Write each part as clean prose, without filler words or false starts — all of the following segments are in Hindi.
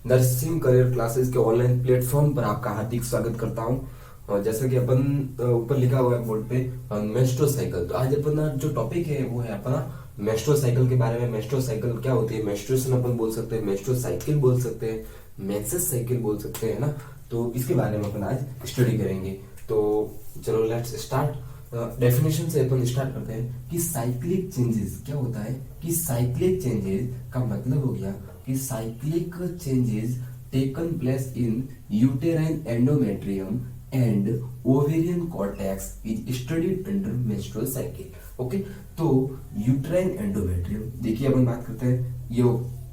नर्सिंग करियर क्लासेस के ऑनलाइन प्लेटफॉर्म पर आपका हार्दिक स्वागत करता हूं। और जैसा कि अपन ऊपर लिखा हुआ है बोर्ड पे मेस्ट्रो साइकिल, तो आज अपना जो टॉपिक है वो है अपना मेस्ट्रो साइकिल के बारे में। मेस्ट्रो साइकिल क्या होती है, मेंस्ट्रुएशन अपन बोल सकते हैं, मेस्ट्रो साइकिल बोल सकते हैं, मेंसेस साइकिल बोल सकते हैं ना। तो इसके बारे में अपन आज स्टडी करेंगे। तो चलो लेट्स स्टार्ट। डेफिनेशन से अपन स्टार्ट करते हैं कि साइक्लिक चेंजेस क्या होता है। कि साइक्लिक चेंजेस का मतलब हो गया कि cyclic changes taken place in uterine endometrium and ovarian cortex is studied under menstrual cycle. Okay, तो यूटेराइन एंडोमेट्रियम देखिए अपन बात करते हैं,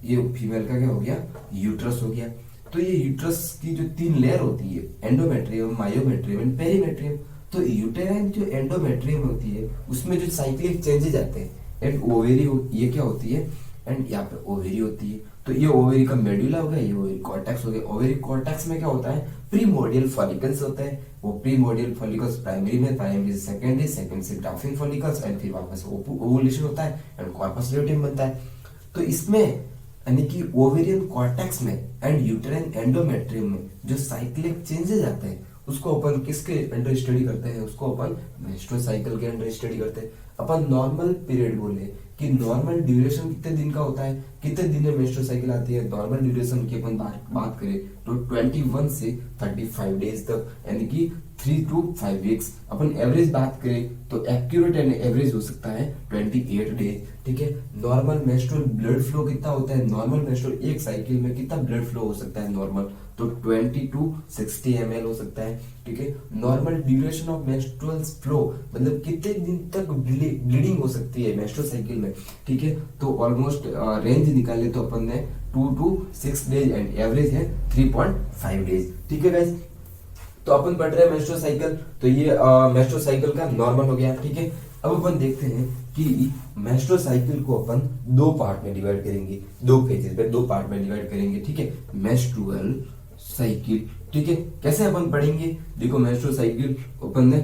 ये फीमेल का क्या हो गया, यूट्रस हो गया। तो ये यूट्रस की जो तीन लेयर होती है, एंडोमेट्रियम, मायोमेट्रियम एंड पेरीमेट्रियम। तो यूटेराइन जो एंडोमेट्रियम होती है उसमें जो साइक्लिक चेंजेस आते हैं एंड ओवेरी, ये क्या होती है, एंड यहाँ पे ओवेरी होती है। तो ये ओवेरी का मेडुला हो गया, ये ओवेरी कॉर्टेक्स हो गया। ओवेरी कॉर्टेक्स में क्या होता है, प्रीमोर्डियल फॉलिकल्स होते हैं। वो प्रीमोर्डियल फॉलिकल्स प्राइमरी में, प्राइमरी से सेकेंडरी, सेकेंड से ग्राफ्टिंग फॉलिकल्स एंड फिर वापस ओवुलेशन होता है एंड कॉर्पस ल्यूटियम बनता है। तो इसमें यानी कि ओवेरियन कॉर्टेक्स में एंड यूटेराइन एंडोमेट्रियम में जो साइक्लिक चेंजेस आते हैं उसको अपन किसके अंडर स्टडी करते हैं, उसको अपन मेंस्ट्रुअल साइकिल के अंडर स्टडी करते हैं। अपन नॉर्मल पीरियड बोले कि नॉर्मल ड्यूरेशन कितने दिन का होता है, कितने दिन में मेंस्ट्रुअल साइकिल आती है। नॉर्मल ड्यूरेशन की अपन बात करें तो 21 से 35 डेज तक, यानी कि 3 to 5 वीक्स। अपन एवरेज बात करें तो एक्यूरेट एंड एवरेज हो सकता है 28 डेज। ठीक है, नॉर्मल मेंस्ट्रुअल ब्लड फ्लो कितना होता है, नॉर्मल मेंस्ट्रुअल एक साइकिल में कितना ब्लड फ्लो हो सकता है नॉर्मल, तो 20 to 60 ml हो सकता है। ठीक है, normal duration of menstrual flow मतलब कितने दिन तक ब्लीडिंग हो सकती है मेंस्ट्रुअल साइकिल में। ठीक है, तो ऑलमोस्ट रेंज निकाले तो अपन ने 2 to 6 डेज एंड एवरेज है 3.5 डेज। ठीक है गाइस, तो अपन पढ़ रहे हैं मेंस्ट्रुअल साइकिल। तो ये मेंस्ट्रुअल साइकिल का नॉर्मल हो गया। ठीक है, अब अपन देखते हैं कि मेंस्ट्रुअल साइकिल को अपन दो पार्ट में डिवाइड करेंगे, दो फेजेस में, दो पार्ट में डिवाइड करेंगे। ठीक है, मेंस्ट्रुअल साइकिल। ठीक है, कैसे अपन पढ़ेंगे, देखो मेंस्ट्रुअल साइकिल अपन ने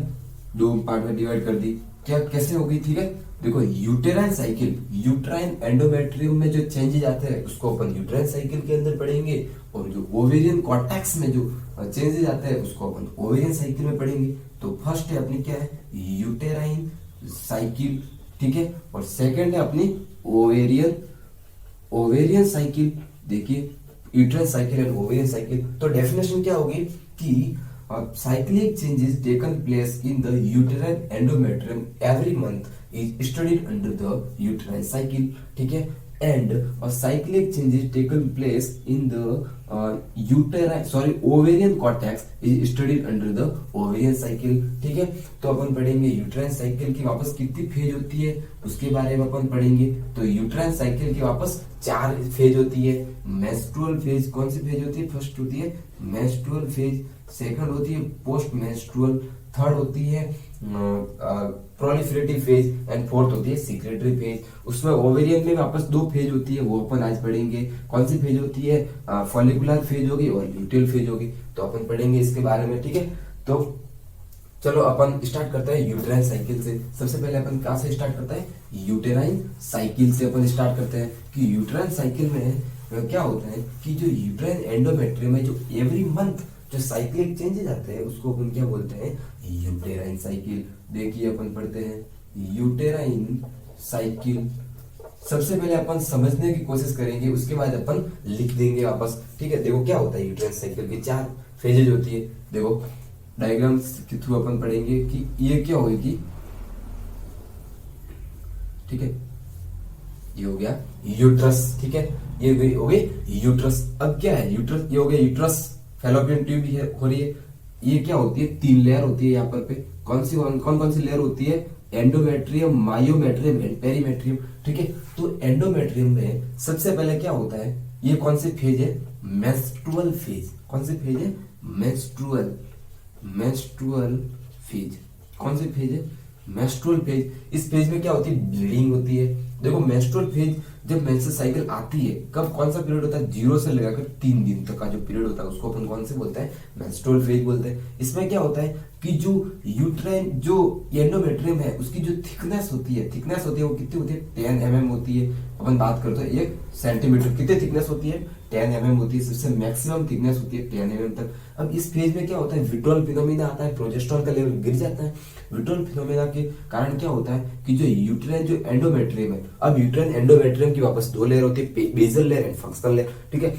दो पार्ट में डिवाइड कर दी, क्या कैसे होगी। ठीक है, देखो यूटेराइन साइकिल, यूट्राइन एंडोमेट्रियम में जो चेंजेस आते हैं उसको अपन यूट्राइन साइकिल के अंदर पढ़ेंगे, और जो ओवेरियन कॉर्टेक्स में जो चेंजेस आते हैं उसको अपन ओवेरियन साइकिल में पढ़ेंगे। तो फर्स्ट है अपनी क्या है, यूटेराइन साइकिल। ठीक है, और सेकंड है अपनी ओवेरियन ओवेरियन साइकिल। देखिए uterine cycle and ovarian cycle. तो डेफिनेशन क्या होगी कि cyclic changes taken place in the uterine endometrium every month is studied under the uterine cycle. ठीक है, and cyclic changes taken place in the ovarian cortex is studied under the ovarian cycle. ठीक है, तो अपन पढ़ेंगे यूट्राइन साइकिल की वापस कितनी फेज होती है उसके बारे में अपन पढ़ेंगे। तो यूट्राइन साइकिल की वापस 4 फेज होती है। मेंस्ट्रुअल फेज कौन सी फेज होती है, फर्स्ट होती है मेंस्ट्रुअल फेज, सेकंड होती है पोस्ट मेंस्ट्रुअल, थर्ड होती है प्रोलिफरेटिव फेज एंड फोर्थ होती है सिक्रेटरी फेज। उसमें ओवेरियन में वापस 2 फेज होती है, वो अपन आज पढ़ेंगे। कौन सी फेज होती है, फॉलिकुलर फेज होगी और ल्यूटियल फेज होगी, तो अपन पढ़ेंगे इसके बारे में। ठीक है, तो चलो अपन स्टार्ट करते हैं यूटेराइन साइकिल से। सबसे पहले अपन कहां से स्टार्ट करते हैं, यूटेराइन साइकिल से अपन स्टार्ट करते हैं। कि यूटेराइन साइकिल में क्या होता है कि जो यूटेराइन एंडोमेट्रियम में जो एवरी मंथ जो साइक्लिक चेंजेस आते हैं उसको अपन क्या बोलते हैं, यूटेराइन साइकिल। देखिए अपन पढ़ते हैं यूटेराइन साइकिल। सबसे पहले अपन समझने की कोशिश करेंगे, उसके बाद अपन लिख देंगे वापस। ठीक है, देखो क्या होता है यूटेराइन साइकिल की 4 फेजेज होती है। देखो डायग्राम्स के थ्रू अपन पढ़ेंगे कि ये क्या होगी। ठीक है, ये हो गया यूट्रस। ठीक है, ये हो गई यूट्रस। अब क्या है यूट्रस, ये हो गया यूट्रस, फैलोपियन ट्यूब हो रही है। ये क्या होती है, 3 लेयर होती है यहाँ पर पे। कौन कौन सी लेयर होती है, एंडोमेट्रियम, मायोमेट्रियम एंड पेरीमेट्रियम। ठीक है, तो एंडोमेट्रियम में सबसे पहले क्या होता है, ये कौन सी फेज है, मेंस्ट्रुअल फेज। कौन सी फेज है, मेंस्ट्रुअल फेज। कौन सी फेज है, मेंस्ट्रुअल फेज। इस फेज में क्या होती है, ब्लीडिंग होती है। देखो मेंस्ट्रुअल फेज जब मेंस्ट्रुअल साइकिल आती है, कब कौन सा पीरियड होता है, 0 से लेकर 3 दिन तक का जो पीरियड होता है उसको अपन कौन से बोलते हैं, मेंस्ट्रुअल फेज बोलते हैं। इसमें क्या होता है कि जो यूट्राइन जो एंडोमेट्रियम है उसकी जो थिकनेस होती है वो कितनी होती है, 10 mm होती है। अपन बात करते हैं 1 सेंटीमीटर कितनी थिकनेस होती है 10 mm होती है, सबसे मैक्सिमम थिकनेस होती है 10 mm तक। अब इस फेज में क्या होता है विट्रोल फिनोमिना आता है, प्रोजेस्टेरॉन का लेवल गिर जाता है। विट्रोल फिनोमिना के कारण क्या होता है कि जो यूट्राइन जो एंडोमेट्रियम है, अब यूट्राइन एंडोमेट्रियम की वापस 2 लेयर होती है, basal layer and functional layer. ठीक है,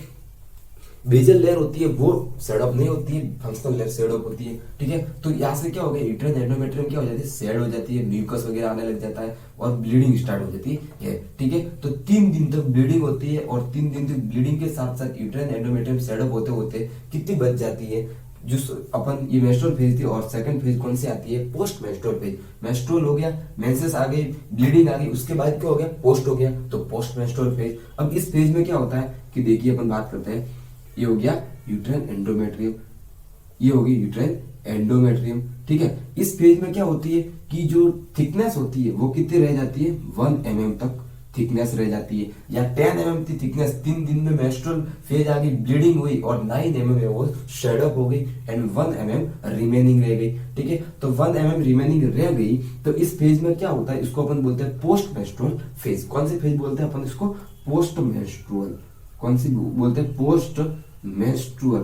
बेजल लेयर होती है वो सेडअप नहीं होती है, फंक्शनल लेयर सेडअप होती है। ठीक है, तो यहाँ से क्या हो गया यूट्राइन एंडोमेट्रियम क्या हो जाती है सेड हो जाती है, म्यूकस वगैरह आने लग जाता है और ब्लीडिंग स्टार्ट हो जाती है। ठीक है, तो 3 दिन तक ब्लीडिंग होती है और 3 दिन तक ब्लीडिंग के साथ साथ यूट्राइन एंडोमेट्रियम सेडअप होते होते कितनी बच जाती है जो अपन ये मेंस्ट्रुअल फेज थी। और सेकंड फेज कौन सी आती है पोस्ट मेंस्ट्रुअल फेज। मेंस्ट्रुअल हो गया, मेंसेस आ गई, ब्लीडिंग आ गई, उसके बाद क्या हो गया पोस्ट हो गया, तो पोस्ट मेंस्ट्रुअल फेज। अब इस फेज में क्या होता है कि देखिए अपन बात करते हैं, ये हो गया यूट्राइन एंडोमेट्रियम, ये होगी यूट्राइन एंडोमेट्रियम। ठीक है, इस फेज में क्या होती है कि जो थिकनेस होती है वो कितनी रह जाती है 1 mm तक थिकनेस रह जाती है, या 10 mm की थिकनेस 3 दिन में मेंस्ट्रुअल फेज आ गई, ब्लीडिंग हुई और 9 mm में वो शेडअप हो गई एंड 1 mm रिमेनिंग रह गई। ठीक है, तो 1 mm रिमेनिंग रह गई, तो इस फेज में क्या होता है इसको अपन बोलते हैं पोस्ट मेंस्ट्रुअल फेज। कौन सी फेज बोलते हैं अपन इसको पोस्ट मेंस्ट्रुअल, कौन सी बोलते हैं post menstrual,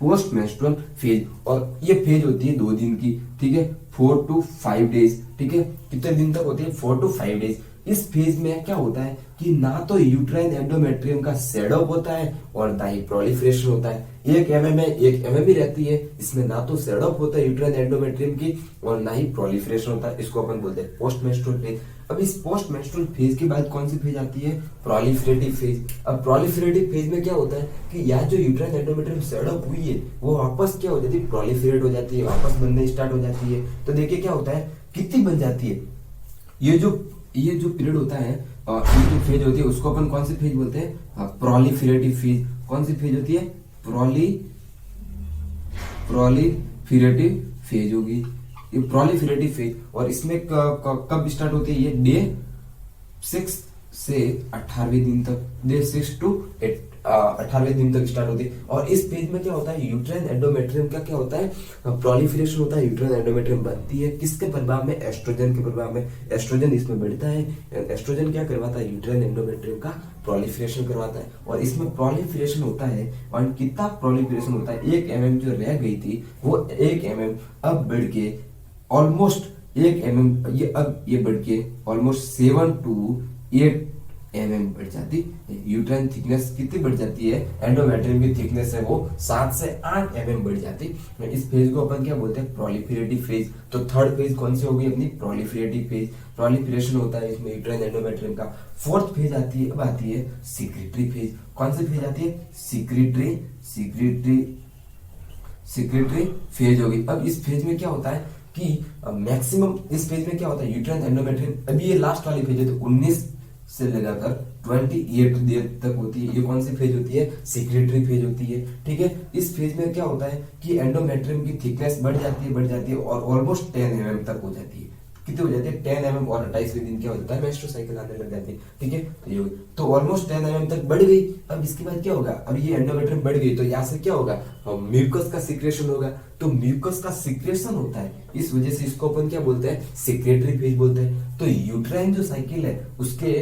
post menstrual phase. और ये फेज होती है 2 दिन की। ठीक है, 4 to 5 डेज। ठीक है, कितने दिन तक होती है 4 to 5 डेज। इस फेज में क्या होता है कि ना तो यूट्राइन एंडोमेट्रियम का सेडअप होता है और ना ही प्रोलिफरेशन होता है। 1 mm में 1 mm ही रहती है, इसमें ना तो सेडअप होता है यूट्राइन एंडोमेट्रियम की और ना ही प्रोलिफरेशन होता है। इसको अपन बोलते हैं पोस्ट मेंस्ट्रुअल फेज। अब इस पोस्ट मेंस्ट्रुअल फेज के बाद कौन सी फेज आती है प्रोलिफरेटिव फेज। अब प्रोलिफरेटिव फेज में क्या होता है कि या जो यूट्राइन एंडोमेट्रियम सेडअप हुई है वो वापस क्या हो जाती है प्रोलिफरेट हो जाती है, वापस बनने स्टार्ट हो जाती है। तो देखिए क्या होता है कितनी बन जाती है, ये जो पीरियड होता है ये जो फेज होती है उसको अपन कौन सी फेज बोलते हैं प्रोलिफरेटिव फेज। कौन सी फेज होती है प्रोलिफरेटिव फेज होगी, ये प्रोलिफरेटिव फेज। और इसमें कब स्टार्ट होती है ये डे 6 से 18वें दिन तक, डे 6 to 18वें दिन तक स्टार्ट होती है। और इस फेज में क्या होता है यूट्राइन एंडोमेट्रियम का क्या होता है प्रोलिफरेशन होता है, यूट्राइन एंडोमेट्रियम बनती है किसके प्रभाव में एस्ट्रोजन के प्रभाव में। एस्ट्रोजन इसमें बढ़ता है, एस्ट्रोजन क्या करवाता है यूट्राइन एंडोमेट्रियम का प्रोलिफरेशन करवाता है। और इसमें प्रोलिफरेशन होता है और कितना प्रोलिफरेशन होता है 1 mm जो रह गई थी वो 1 mm अब बढ़ के ऑलमोस्ट 1 mm ये बढ़ के ऑलमोस्ट 7 to 8 mm बढ़ जाती है। यूट्राइन थिकनेस कितनी बढ़ जाती है, एंडोमेट्रियम की थिकनेस है वो 7 से 8 mm बढ़ जाती है। इस फेज को अपन क्या बोलते हैं प्रोलिफरेटिव फेज। तो थर्ड फेज कौन सी होगी अपनी प्रोलिफरेटिव फेज, प्रोलिफरेशन होता है इसमें यूट्राइन एंडोमेट्रियम का। फोर्थ फेज आती है, अब आती है सिक्रेटरी फेज। कौन सी फेज आती है सिक्रेटरी फेज होगी। अब इस फेज में क्या होता है कि मैक्सिमम इस फेज में क्या होता है यूट्राइन एंडोमेट्रियम, अभी ये लास्ट वाली फेज है तो 19 से लगाकर 28 देर तक होती है। ये कौन सी फेज होती है सिक्रेटरी फेज होती है। ठीक है, इस फेज में क्या होता है कि एंडोमेट्रियम की थिकनेस बढ़ जाती है और ऑलमोस्ट 10 mm तक हो जाती है। कितनी हो जाती है 10 mm और 28वें दिन क्या हो जाता है मेंस्ट्रुअल साइकिल आने लग जाती है। ठीक है, तो ये तो ऑलमोस्ट 10 mm तक बढ़ गई। अब इसके बाद क्या होगा, अब ये एंडोमेट्रियम बढ़ गई तो यहाँ से क्या होगा म्यूकस का सिक्रेशन होगा। तो म्यूकस का सिक्रेशन होता है, इस वजह से इसको अपन क्या बोलते हैं सिक्रेटरी फेज बोलते हैं। तो यूट्राइन जो साइकिल है उसकी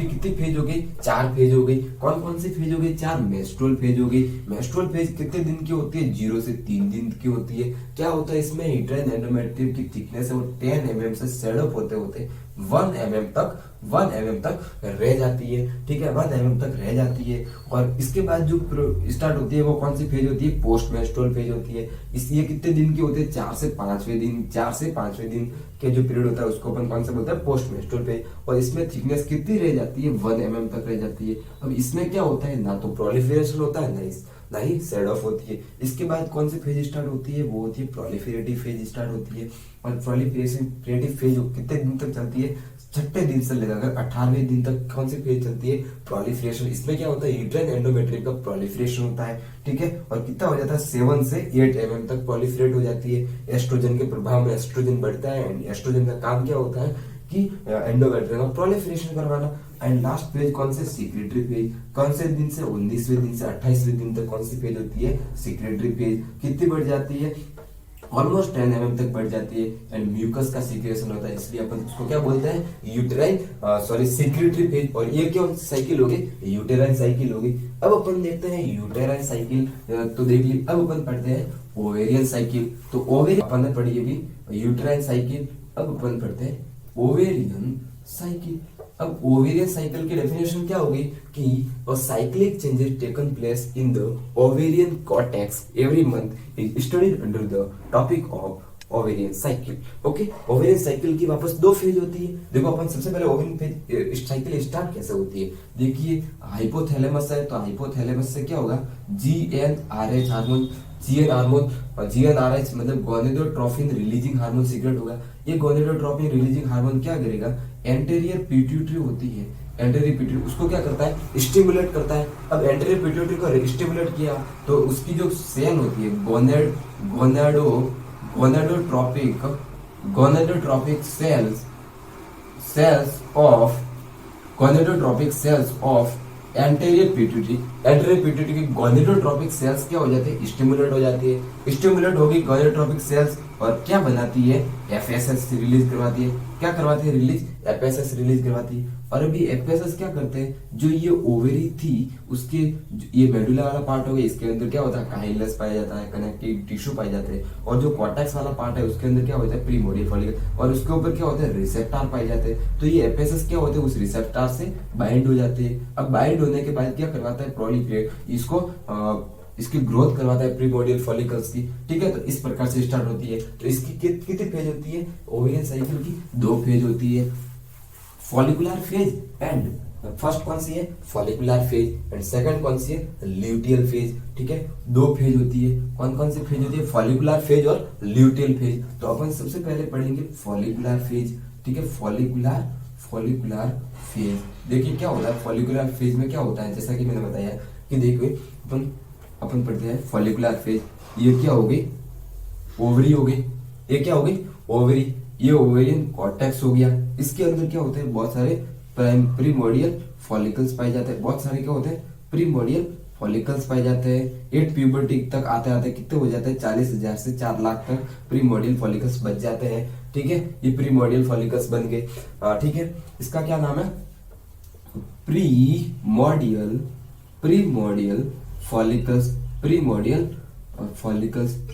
कितनी फेज हो गई 4 फेज हो गई। कौन कौन सी फेज हो गई 4 मेंस्ट्रुअल फेज हो गई। मेंस्ट्रुअल फेज कितने दिन की होती है 0 से 3 दिन की होती है। क्या होता है इसमें यूट्राइन एंडोमेट्रियम की थिकनेस है वो 10 mm से सेडअप होते होते 1 mm तक रह जाती है। ठीक है, 1 mm तक रह जाती है। और इसके बाद जो स्टार्ट होती है वो कौन सी फेज होती है पोस्ट मेंस्ट्रुअल फेज होती है। इसलिए कितने दिन की होती है 4 से 5वें दिन के जो पीरियड होता है उसको अपन कौन सा बोलते हैं पोस्ट मेंस्ट्रुअल फेज। और इसमें थिकनेस कितनी रह जाती है 1 mm तक रह जाती है। अब इसमें क्या होता है ना तो प्रोलिफरेशन होता है ना ही सेड ऑफ होती है। इसके बाद कौन सी फेज स्टार्ट होती है वो होती है प्रोलिफरेटिव फेज स्टार्ट होती है। और प्रोलिफरेटिव फेज कितने दिन तक चलती है 6वें दिन से लेकर 18वें दिन तक कौन सी फेज चलती है प्रोलिफरेशन। इसमें क्या होता है यूट्राइन एंडोमेट्रियम का प्रोलिफरेशन होता है। ठीक है, और कितना हो जाता है 7 से 8 mm तक प्रोलिफरेट हो जाती है। एस्ट्रोजन के प्रभाव में एस्ट्रोजन बढ़ता है एंड एस्ट्रोजन का काम क्या होता है कि एंडोमेट्रियम का प्रोलिफरेशन करवाना। एंड लास्ट फेज कौन से सिक्रेटरी फेज। कौन से दिन से 19वें दिन से 28वें दिन तक कौन सी फेज होती है सिक्रेटरी फेज। कितनी बढ़ जाती है ऑलमोस्ट 10 mm तक बढ़ जाती है एंड म्यूकस का सिक्रेशन होता है, इसलिए अपन उसको क्या बोलते हैं, यूटेराइन सॉरी सेक्रेटरी फेज। और ये क्या साइकिल हो गई, यूटेराइन साइकिल हो गई। अब अपन देखते हैं यूटेराइन साइकिल तो देख ली। अब अपन पढ़ते हैं ओवेरियन साइकिल। तो ओवेरियन अपन ने पढ़ी अभी यूटेराइन साइकिल, अब अपन पढ़ते हैं ओवेरियन साइकिल। अब ओवेरियन साइकिल की डेफिनेशन क्या होगी कि a cyclic changes taken place in the ovarian cortex every month is studied under the topic of ovarian cycle. Okay, ovarian cycle की वापस दो फेज होती है। देखो अपन सबसे पहले ओवेरियन फेज साइकिल स्टार्ट कैसे होती है, देखिए हाइपोथैलेमस है, तो हाइपोथैलेमस से क्या होगा, जीएनआरएच हार्मोन, जीएनआरएच मतलब गोनेडोट्रोपिन रिलीजिंग हार्मोन सीक्रेट होगा। ये गोनेडोट्रोपिन रिलीजिंग हार्मोन क्या करेगा, एंटीरियर पिट्यूटरी होती है, एंटीरियर पिट्यूटरी उसको क्या करता है, स्टिमुलेट करता है। अब एंटीरियर पिट्यूटरी को स्टिमुलेट किया तो उसकी जो सेल होती है gonadotropic cells of anterior pituitary की गोनेडोट्रोपिक सेल्स क्या हो जाती है, स्टिमुलेट हो जाती है। स्टिमुलेट होगी गोनेडोट्रोपिक सेल्स और क्या बनाती है, एफएसएस रिलीज करवाती है। क्या करवाती है, रिलीज, एफएसएस रिलीज करवाती है। और अभी एफएसएस क्या करते हैं, जो ये ओवेरी थी उसके ये मेडुला वाला पार्ट हो गया, इसके अंदर क्या होता है, काइलस पाया जाता है, कनेक्टिव टिश्यू पाए जाते हैं। और जो कॉर्टेक्स वाला पार्ट है उसके अंदर क्या होता है, प्रीमोडियल फॉलिकल, और उसके ऊपर क्या होता है, रिसेप्टर पाए जाते हैं। तो ये एफएसएस क्या होते हैं, उस रिसेप्टर से बाइंड हो जाते हैं। अब बाइंड होने के बाद क्या करवाता है, प्रोलिफरेट, इसको इसकी ग्रोथ करवाता है प्रीमोडियल फॉलिकल्स की। ठीक है, तो इस प्रकार से स्टार्ट होती है। तो इसकी कितनी फेज होती है, ओवेरियन साइकिल की दो फेज होती है, फॉलिकुलर फेज एंड फर्स्ट कौन सी है, फॉलिकुलर फेज, एंड सेकंड कौन सी है, ल्यूटियल फेज। ठीक है, दो फेज होती है। कौन कौन सी फेज होती है, फॉलिकुलर फेज और ल्यूटियल फेज। तो अपन सबसे पहले पढ़ेंगे फॉलिकुलर फेज। ठीक है, फॉलिकुलर फेज देखिए क्या होता है, फॉलिकुलर फेज में क्या होता है, जैसा कि मैंने बताया कि देखिए अपन पढ़ते हैं फॉलिकुलर फेज। ये क्या हो गई, ओवरी हो गई, ये क्या हो गई, ओवरी, ये ओवेरियन कॉर्टेक्स हो गया। इसके अंदर क्या होते हैं, बहुत सारे प्रीमोडियल फॉलिकल्स पाए जाते हैं। बहुत सारे क्या होते हैं, प्रीमोडियल फॉलिकल्स पाए जाते हैं। 8 प्यूबर्टी तक आते आते कितने हो जाते हैं, 40,000 से 4 लाख तक प्रीमोडियल फॉलिकल्स बच जाते हैं। ठीक है, ये प्रीमोडियल फॉलिकल्स बन गए। ठीक है, इसका क्या नाम है, प्रीमोडियल फॉलिकल्स।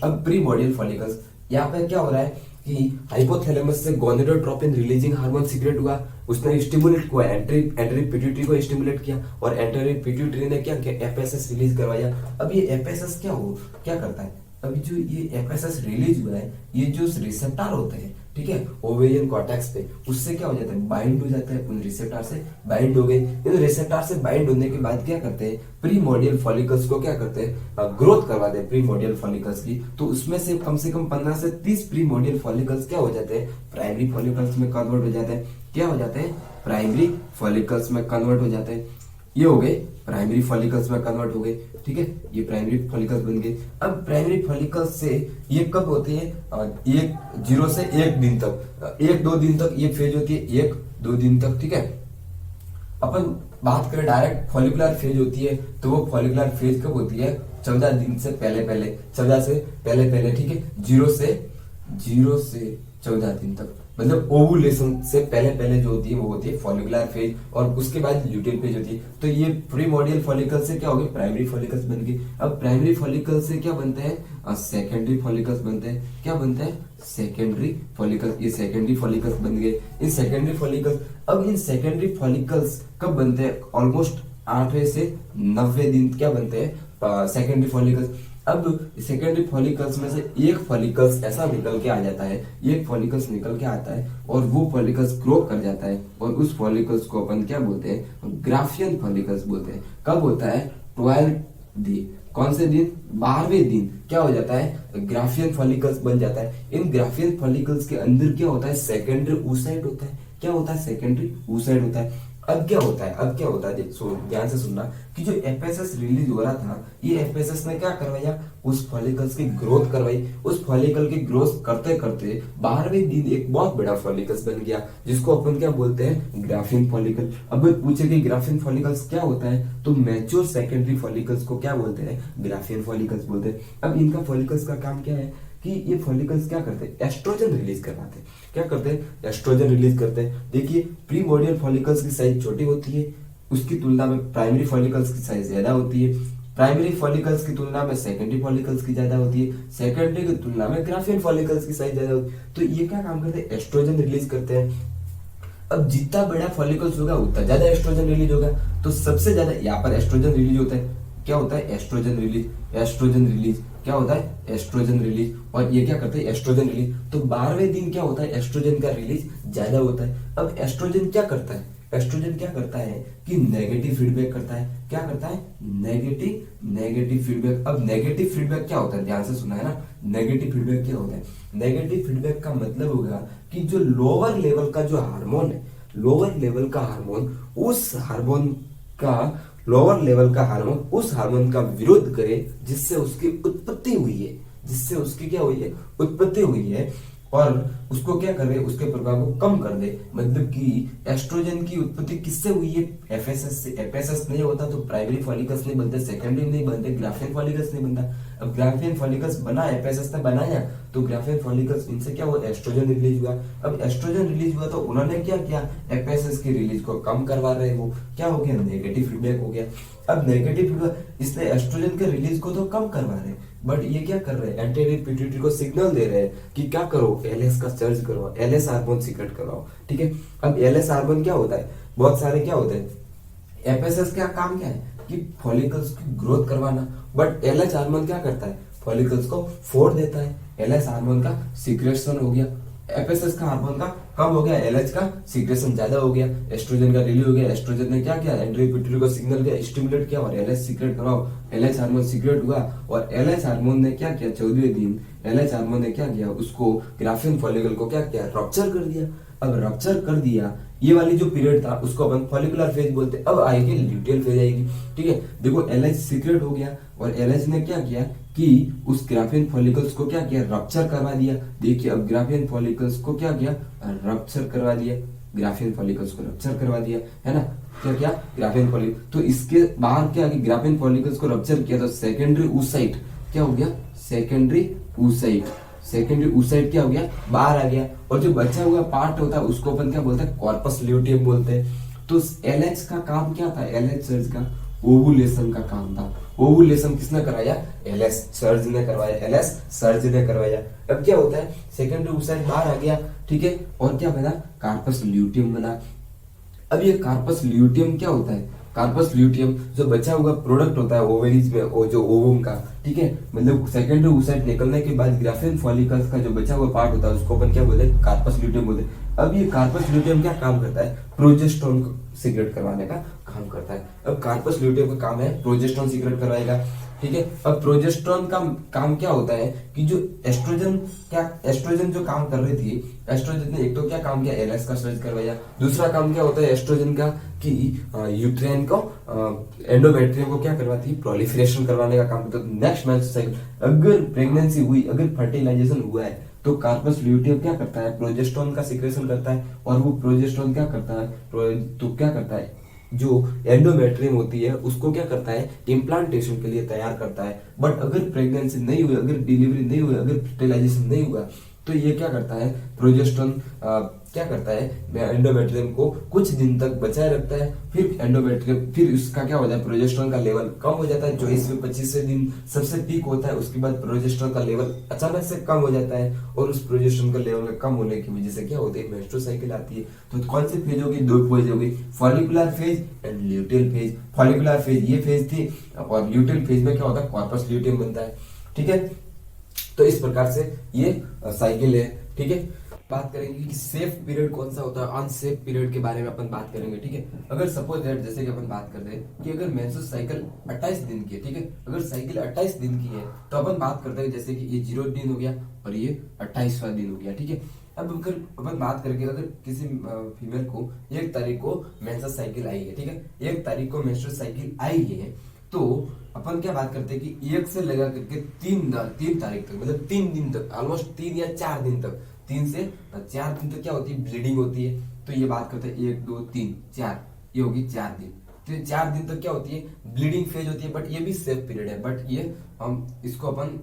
अब प्रीमोडियल फॉलिकल्स यहाँ पे क्या हो रहा है कि हाइपोथैलेमस से गोनेडोट्रोपिन रिलीजिंग हार्मोन सीक्रेट हुआ, उसने स्टिमुलेट हुआ, एंटीरियर पिट्यूटरी को स्टिमुलेट किया और एंटीरियर पिट्यूटरी ने क्या किया, एफएसएस रिलीज करवाया। अब ये एफएसएस क्या करता है, अभी जो ये एफएसएस रिलीज हुआ है, ये जो रिसेप्टर होते हैं, ठीक है, ओवेरियन कॉर्टेक्स पे, उससे क्या हो जाता है, बाइंड हो जाता है, उन रिसेप्टर से बाइंड हो गए। इन रिसेप्टर से बाइंड होने के बाद क्या करते हैं, प्रीमोडियल फॉलिकल्स को क्या करते हैं, ग्रोथ करवाते हैं प्रीमोडियल फॉलिकल्स की। तो उसमें से कम 15 से 30 प्रीमोडियल फॉलिकल्स क्या हो जाते हैं, प्राइमरी फॉलिकल्स में कन्वर्ट हो जाते हैं। क्या हो जाते हैं, प्राइमरी फॉलिकल्स में कन्वर्ट हो जाते हैं। ये हो गए प्राइमरी फॉलिकल्स में कन्वर्ट हो गए। ठीक है, ये प्राइमरी फॉलिकल्स बन गए। अब प्राइमरी फॉलिकल्स से ये कब होती है, 0 से 1 दिन तक, 1-2 दिन तक ये फेज होती है, 1-2 दिन तक। ठीक है, अपन बात करें डायरेक्ट फॉलिकुलर फेज होती है, तो वो फॉलिकुलर फेज कब होती है, 14 दिन से पहले 14 से पहले। ठीक है, 0 से 14 दिन तक, मतलब ओवुलेशन से पहले जो होती है वो होती है फॉलिकुलर फेज, और उसके बाद ल्यूटियल फेज होती है। तो ये प्रीमोडियल फॉलिकल से क्या हो गए, प्राइमरी फॉलिकल्स बन गए। अब प्राइमरी फॉलिकल से क्या बनते हैं, सेकेंडरी फॉलिकल्स बनते हैं। क्या बनते हैं, सेकेंडरी फॉलिकल्स। ये सेकेंडरी फॉलिकल्स बन गए। इन सेकेंडरी फॉलिकल्स, अब इन सेकेंडरी फॉलिकल्स कब बनते हैं, ऑलमोस्ट 8 से 90 दिन क्या बनते हैं, सेकेंडरी फॉलिकल्स। अब सेकेंडरी फॉलिकल्स में से एक फॉलिकल्स ऐसा निकल के आ जाता है, एक फॉलिकल्स निकल के आता है और वो फॉलिकल्स ग्रो कर जाता है, और उस फॉलिकल्स को अपन क्या बोलते हैं, ग्राफियन फॉलिकल्स बोलते हैं। कब होता है, 12 दिन, कौन से दिन, 12वें दिन क्या हो जाता है, ग्राफियन फॉलिकल्स बन जाता है। इन ग्राफियन फॉलिकल्स के अंदर क्या होता है, सेकेंडरी oocyte होता है। क्या होता है, सेकेंडरी oocyte होता है। अब क्या होता है, ध्यान से सुनना कि जो एफएसएस रिलीज हो रहा था, ये एफएसएस ने क्या करवाया, उस फॉलिकल्स की ग्रोथ करवाई। उस फॉलिकल की ग्रोथ करते करते 12वें दिन एक बहुत बड़ा फॉलिकल्स बन गया, जिसको अपन क्या बोलते हैं, ग्राफियन फॉलिकल। अब पूछेंगे ग्राफियन फॉलिकल्स क्या होता है, तो मैच्योर सेकेंडरी फॉलिकल्स को क्या बोलते हैं, ग्राफियन फॉलिकल्स बोलते हैं। अब इनका फॉलिकल्स का काम क्या है कि ये फॉलिकल्स क्या करते हैं, एस्ट्रोजन रिलीज करवाते हैं। क्या करते हैं, एस्ट्रोजन रिलीज करते हैं। देखिए प्रीमोर्डियल फॉलिकल्स की साइज छोटी होती है, उसकी तुलना में प्राइमरी फॉलिकल्स की साइज ज्यादा होती है। प्राइमरी फॉलिकल्स की तुलना में सेकेंडरी फॉलिकल्स की ज्यादा होती है। सेकेंडरी की तुलना में ग्राफियन फॉलिकल्स की साइज ज्यादा होती है। तो ये क्या काम करते हैं, एस्ट्रोजन रिलीज करते हैं। अब जितना बड़ा फॉलिकल्स होगा उतना ज्यादा एस्ट्रोजन रिलीज होगा। तो सबसे ज्यादा यहाँ पर एस्ट्रोजन रिलीज होता है। क्या होता है, एस्ट्रोजन रिलीज। एस्ट्रोजन रिलीज क्या होता है, एस्ट्रोजन रिलीज। और ये क्या करते हैं, एस्ट्रोजन रिलीज। तो 12वें दिन क्या होता है, एस्ट्रोजन का रिलीज ज्यादा होता है। अब एस्ट्रोजन क्या करता है, एस्ट्रोजन क्या करता है कि नेगेटिव फीडबैक करता है। क्या करता है, नेगेटिव फीडबैक। अब नेगेटिव फीडबैक क्या होता है, ध्यान से सुना है ना। नेगेटिव फीडबैक क्या होता है, नेगेटिव फीडबैक का मतलब होगा कि जो लोअर लेवल का जो हार्मोन है, लोअर लेवल का हार्मोन उस हार्मोन का लोअर लेवल का हार्मोन उस हार्मोन का विरोध करे जिससे उसकी उत्पत्ति हुई है, जिससे उसकी क्या हुई है, उत्पत्ति हुई है। और उसको क्या करे, उसके प्रभाव को कम कर दे। मतलब कि एस्ट्रोजन की उत्पत्ति किससे हुई है, एफएसएस से। एफएसएस नहीं होता तो प्राइमरी फॉलिकल्स नहीं बनते, सेकेंडरी नहीं बनते, ग्राफियन फॉलिकल्स नहीं बनता। अब ग्राफियन फॉलिकल्स बना, एफएसएस ने बनाया, तो ग्राफियन फॉलिकल्स, इनसे क्या हुआ, एस्ट्रोजन रिलीज हुआ। अब एस्ट्रोजन रिलीज हुआ तो उन्होंने क्या किया, एफएसएस की रिलीज को कम करवा रहे, वो क्या हो गया, नेगेटिव फीडबैक हो गया। अब नेगेटिव फीडबैक, इसलिए एस्ट्रोजन के रिलीज को तो कम करवा रहे, बट ये क्या कर रहे हैं, एंटीरियर पिट्यूटरी को सिग्नल दे रहे हैं कि क्या करो, एलएस का सर्च करवाओ, एलएस हार्मोन सीक्रेट करवाओ। ठीक है, अब एलएस हार्मोन क्या होता है, बहुत सारे क्या होते हैं, एफएसएस का काम क्या है कि फॉलिकल्स की ग्रोथ करवाना, बट एलएच हार्मोन क्या करता है, फॉलिकल्स को फोड़ देता है। एलएच हार्मोन का सीक्रेशन हो गया, एफएसएस का हार्मोन का कम हो गया, एलएच का सीक्रेशन ज्यादा हो गया, एस्ट्रोजन का रिलीज हो गया। एस्ट्रोजन ने क्या किया, एंटीरियर पिट्यूटरी को सिग्नल किया, स्टिमुलेट किया और एलएच सीक्रेट कराओ। एलएच हार्मोन सीक्रेट हुआ और एलएच हार्मोन ने क्या किया, 14वें दिन एलएच हार्मोन ने क्या किया, उसको ग्राफियन फॉलिकल को क्या किया, रप्चर कर दिया। अब रप्चर कर दिया, ये वाली जो पीरियड था उसको अपन फॉलिकुलर फेज बोलते हैं। अब आएगी ल्यूटियल फेज आएगी। ठीक है, देखो एलएच सीक्रेट हो गया और एलएच ने क्या किया कि उस ग्राफियन फॉलिकल्स को क्या किया, रप्चर करवा दिया। देखिए अब ग्राफियन फॉलिकल्स को क्या किया, रप्चर करवा दिया, ग्राफियन फॉलिकल्स को रप्चर करवा दिया, है ना। क्या क्या, ग्राफियन फॉलिकल। तो इसके बाहर क्या, ग्राफियन फॉलिकल्स को रप्चर किया तो सेकेंडरी oocyte क्या हो गया, सेकेंडरी oocyte। सेकेंडरी oocyte क्या हो गया, बाहर आ गया। और जो बचा हुआ पार्ट होता है उसको अपन क्या बोलते हैं, कॉर्पस ल्यूटियम बोलते हैं। तो एलएच का काम क्या था, एलएच सर्ज का ओवुलेशन का काम था। ओवुलेशन किसने कराया, एलएच सर्ज ने करवाया, एलएच सर्ज ने करवाया। अब क्या होता है, सेकेंडरी oocyte बाहर आ गया। ठीक है, और क्या बना, कार्पस ल्यूटियम बना। अब ये कार्पस ल्यूटियम क्या होता है, कार्पस ल्यूटियम जो बचा हुआ प्रोडक्ट होता है ओवेरीज में, वो जो ओवम का, ठीक है, मतलब सेकेंडरी oocyte निकलने के बाद ग्राफियन फॉलिकल्स का जो बचा हुआ पार्ट होता है उसको अपन क्या बोलते हैं, कार्पस ल्यूटियम बोलते हैं। अब ये कार्पस ल्यूटियम क्या काम करता है, प्रोजेस्टेरोन को सीक्रेट करवाने का काम करता है। अब कार्पस ल्यूटियम का काम है प्रोजेस्टेरोन सीक्रेट करवाएगा। ठीक है, अब प्रोजेस्टेरोन का काम क्या होता है कि जो एस्ट्रोजन जो काम कर रही थी, एस्ट्रोजन ने एक तो क्या काम किया, एलएस का सर्च करवाया। दूसरा काम क्या होता है एस्ट्रोजन का कि यूट्रेन को, एंडोमेट्रियम को क्या करवाती है, प्रोलिफरेशन करवाने का काम करता है। नेक्स्ट मेंस्ट्रुअल साइकिल, अगर प्रेगनेंसी हुई, अगर फर्टिलाइजेशन हुआ है तो कार्पस ल्यूटियम क्या करता है, प्रोजेस्टेरोन का सीक्रेशन करता है। और वो प्रोजेस्टेरोन क्या करता है, तो क्या करता है, जो एंडोमेट्रियम होती है उसको क्या करता है, इम्प्लांटेशन के लिए तैयार करता है। बट अगर प्रेगनेंसी नहीं हुई, अगर डिलीवरी नहीं हुई, अगर फर्टिलाइजेशन नहीं हुआ तो ये क्या करता है, प्रोजेस्टेरोन क्या करता है, एंडोमेट्रियम को कुछ दिन तक बचाए रखता है। फिर एंडोमेट्रियम, फिर उसका क्या होता है, प्रोजेस्टेरोन का लेवल कम हो जाता है। 24वें-25वें दिन सबसे पीक होता है, उसके बाद प्रोजेस्टेरोन का लेवल अचानक से कम हो जाता है। और उस प्रोजेस्टेरोन का लेवल कम होने की वजह से क्या होती है, मेंस्ट्रुअल साइकिल आती है। तो कौन सी फेज होगी, दो फेज होगी, follicular phase and luteal phase. Follicular phase ये फेज थी और ल्यूटियल फेज में क्या होता है, कॉर्पस ल्यूटियम बनता है। ठीक है, तो इस प्रकार से ये साइकिल है। ठीक है, बात करेंगे कि सेफ पीरियड कौन सा होता है, अनसेफ पीरियड के बारे में अपन बात करेंगे। ठीक है, अगर सपोज दैट जैसे कि अपन बात कर रहे हैं कि अगर मेंस्ट्रुअल साइकिल 28 दिन की है, ठीक है, अगर साइकिल 28 दिन की है तो अपन बात करते हैं जैसे कि ये 0 दिन हो गया और ये 28वां दिन हो गया। ठीक है, अब अगर अपन बात करके, अगर किसी फीमेल को 1 तारीख को मेंस्ट्रुअल साइकिल आई है, ठीक है, 1 तारीख को मेंस्ट्रुअल साइकिल आई है, तो अपन क्या बात करते हैं कि 1 से लगा करके 3 तारीख तक, मतलब 3 दिन तक, ऑलमोस्ट 3 या 4 दिन तक, 3 से 4 दिन तक क्या होती है, ब्लीडिंग होती है। तो ये बात करते हैं 1 2 3 4, ये होगी 4 दिन। तो 4 दिन तक क्या होती है, ब्लीडिंग फेज होती है। बट ये भी सेफ पीरियड है, बट ये हम इसको अपन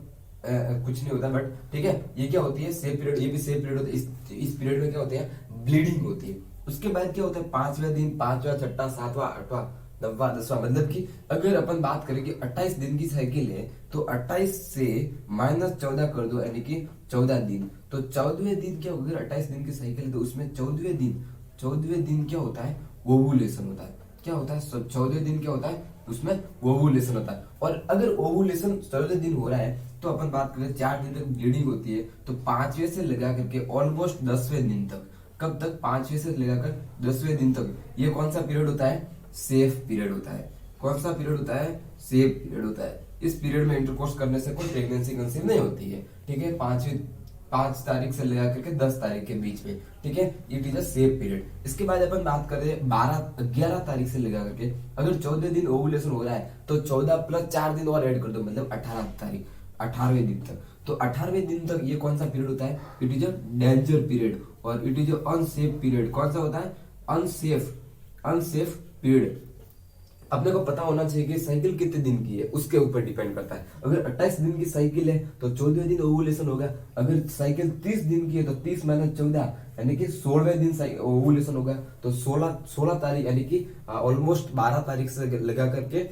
कुछ नहीं होता, बट ठीक है, ये क्या होती है सेफ पीरियड, ये भी सेफ पीरियड होता है। इस पीरियड में क्या होते हैं, ब्लीडिंग होती है। उसके बाद क्या होता है, 5वां दिन, 5वां, 6वां, 7वां, 8वां, 9वां, 10वां, मतलब कि अगर अपन बात करें कि 28 दिन की साइकिल है तो 28 से -14 कर दो, यानी कि 14 दिन। तो 14वें दिन क्या होगा, अगर 28 दिन की साइकिल है तो उसमें 14वें दिन क्या होता है, ओवुलेशन होता है। क्या होता है, 14वें दिन क्या होता है, उसमें ओवुलेशन होता है। और अगर ओवुलेशन 14वें दिन हो रहा है तो अपन बात करें 4 दिन तक ब्लीडिंग होती है, तो 5वें से लगा करके ऑलमोस्ट 10वें दिन तक, कब तक, 5वें से लगाकर 10वें दिन तक, ये कौन सा पीरियड होता है, सेफ पीरियड होता है। कौन सा पीरियड होता है, सेफ पीरियड होता है। इस पीरियड में इंटरकोर्स करने से कोई प्रेगनेंसी कंसीव नहीं होती है, ठीक है, 5 तारीख से लेकर करके 10 तारीख के बीच में, ठीक है, it is a safe period. इसके बाद अपन बात करें 11 तारीख से लेकर करके, अगर 14 दिन ओवुलेशन हो रहा है तो 14 + 4 दिन और ऐड कर दो, मतलब 18 तारीख, 18वें दिन तक। तो 18वें दिन तक ये कौन सा पीरियड होता है, it is a danger period और it is a unsafe period. कौन सा होता है, अनसेफ पीरियड। अपने को पता होना चाहिए कि साइकिल कितने दिन की है, उसके ऊपर डिपेंड करता है। अगर 28 दिन की साइकिल है तो 14वें दिन ओवुलेशन होगा। अगर साइकिल 30 दिन की है तो 30 - 14 यानी कि 16वें दिन ओवुलेशन होगा। तो 16 तारीख यानी कि ऑलमोस्ट 12 तारीख से लगा करके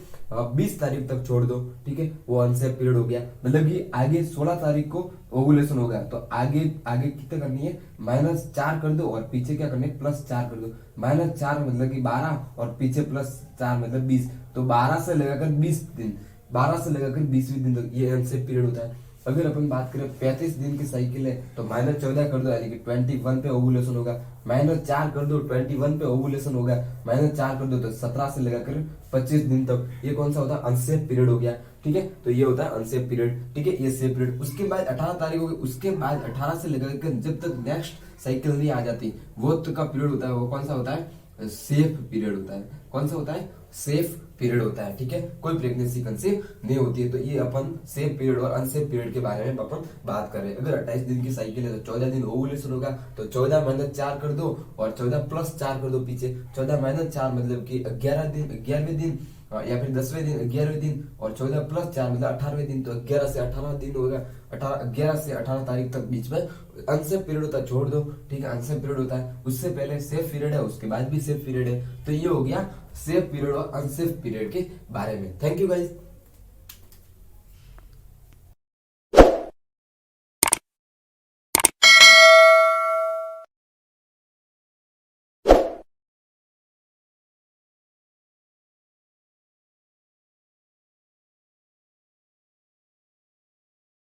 20 तारीख तक छोड़ दो, ठीक है, वो अनसेफ पीरियड हो गया। मतलब कि आगे 16 तारीख को ओवुलेशन होगा तो आगे कितने करनी है, -4 कर दो और पीछे क्या करनी है, +4 कर दो। -4 मतलब कि 12 और पीछे +4 मतलब 20। तो 12 से लगाकर 20 दिन, 12 से लगाकर 20वें दिन तक ये अनसेफ पीरियड होता है। अगर अपन बात करें 35 दिन की साइकिल है तो -14 कर दो, यानी कि 21 पे ओवुलेशन होगा। -4 कर दो, 21 पे ओवुलेशन होगा। -4 कर दो तो 17 से लगाकर 25 दिन तक, ये कौन सा होता है, अनसेफ पीरियड हो गया, ठीक है। तो ये होता है अनसेफ पीरियड, ठीक है, ये सेफ पीरियड। उसके बाद 18 तारीख होगी, उसके बाद 18 से लगाकर जब तक नेक्स्ट साइकिल नहीं आ जाती वो तक का पीरियड होता है, वो कौन सा होता है, सेफ पीरियड होता है। कौन सा होता है, सेफ पीरियड होता है, ठीक है, कोई प्रेगनेंसी कंसीव नहीं होती है। तो ये अपन सेफ पीरियड और अनसेफ पीरियड के बारे में अपन बात कर रहे हैं। अगर 28 दिन की साइकिल है तो 14 दिन ओवुलेशन होगा, तो 14 - 4 कर दो और 14 + 4 कर दो पीछे। 14 - 4 मतलब कि 11 दिन, 11वें दिन या फिर 10वें दिन, 11वें दिन, और 14 + 4 मतलब 18वें दिन। तो 11 से 18 दिन होगा, 11 से 18 तारीख तक बीच में अनसेफ पीरियड होता है, छोड़ दो, ठीक है, अनसेफ पीरियड होता है। उससे पहले सेफ पीरियड है, उसके बाद भी सेफ पीरियड है। तो ये हो गया सेफ पीरियड और अनसेफ पीरियड के बारे में। Thank you guys.